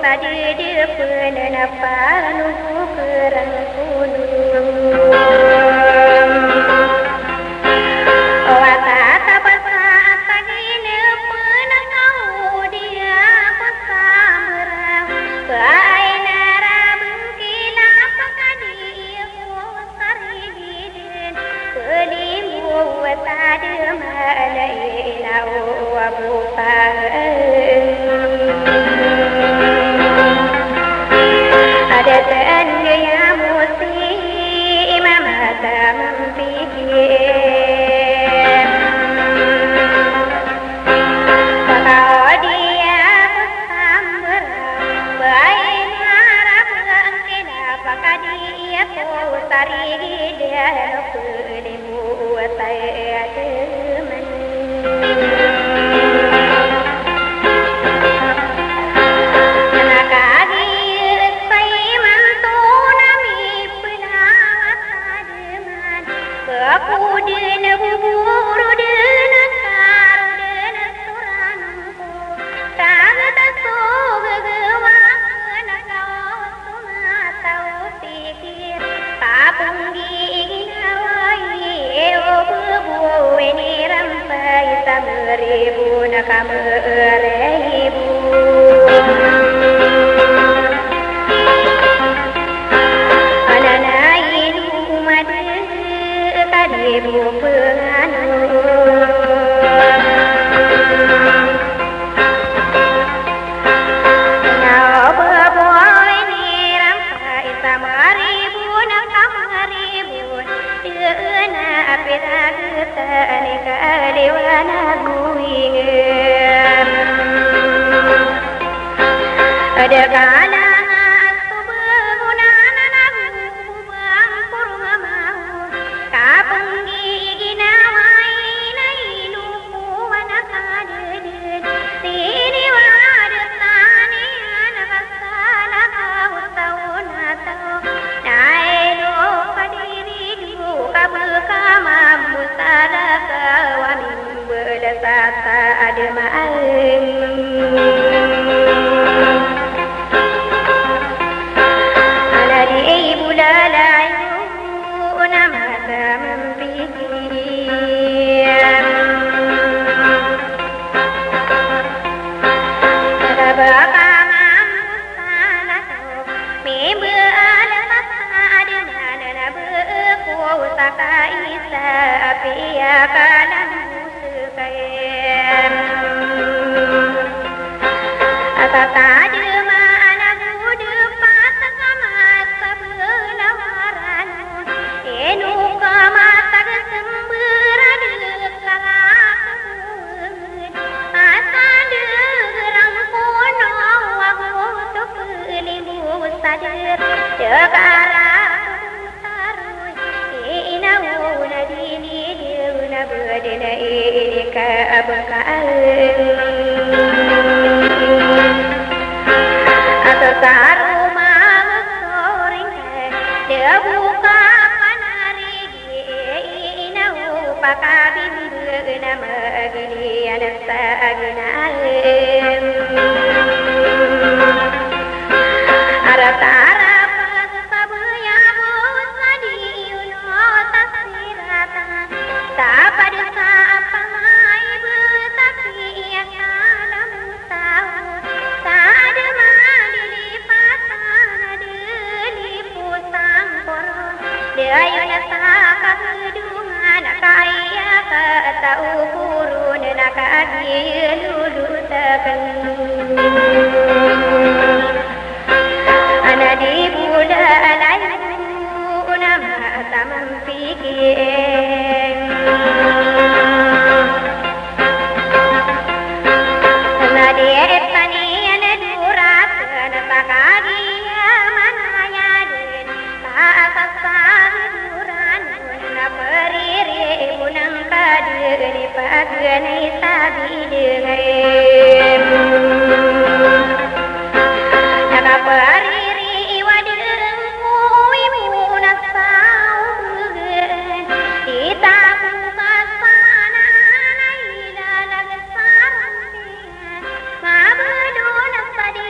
tadi dia pernah palu kerang kunung. Wata pasat tadi dia pernah kau dia pasamrang. Kaina rabung kila pakadi ko sarigin. Kelimu tadi malaila abu ada tanda yang mesti mata memfikir kalau dia bersambar baik harap kenapa dia kau tarik dia kelimu saya teman. Aku dina buburu dina karu dina suranku Kaga tasog gawa kena kau sumatau pikir Kapunggi ginawai bubu ini rampai sameribu nakamereibu Ananain umadu ibu penganut Nau berboy ni rampai samaribu nak samaribu Dena apira ketani kaliwana guingem Ada kalangan ada main ala di ibu lalayu nama memfikir bakam salah membe ala ada mana beku sakai sapia kalam Tata dema anaku depat kamat sabelawaran enu kamata sembera dekalak asa derang kono aku tu pelimu sadar sekarang sarui ina una dini una bedena ika abkal Saru malu soring dia buka panari ina upakabim nama gilian saginalem aratara pasabuya busadi uno tasirata tapad apa mai betaki akalam tahu sadma dia yuna saka hidungan kaya kata ukurun nakadi lulu tekan ana di buda layu nama tamam fikir ana di etani ana durat ana takagi mananya den sasaduran na periri munang kadeni pagani sabi dengan na periri wadeng ibu nasau kita buka sana naila lagesaran ma bedona padi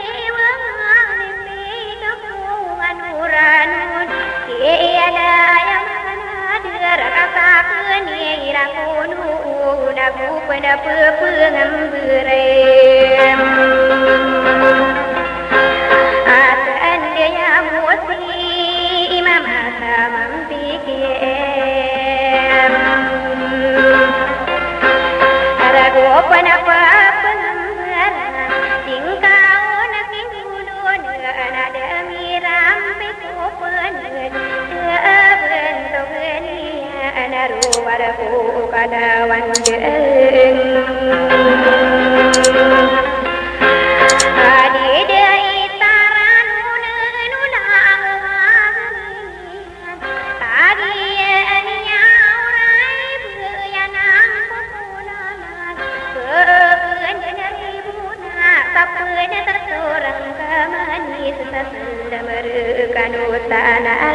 ngambrem atan dia musi imam asamam pikiem arago panapa penambaran tingkau nak ingulun ada miram pikupan bentuk dia anaru waraku kadawan jeng Kanu tanah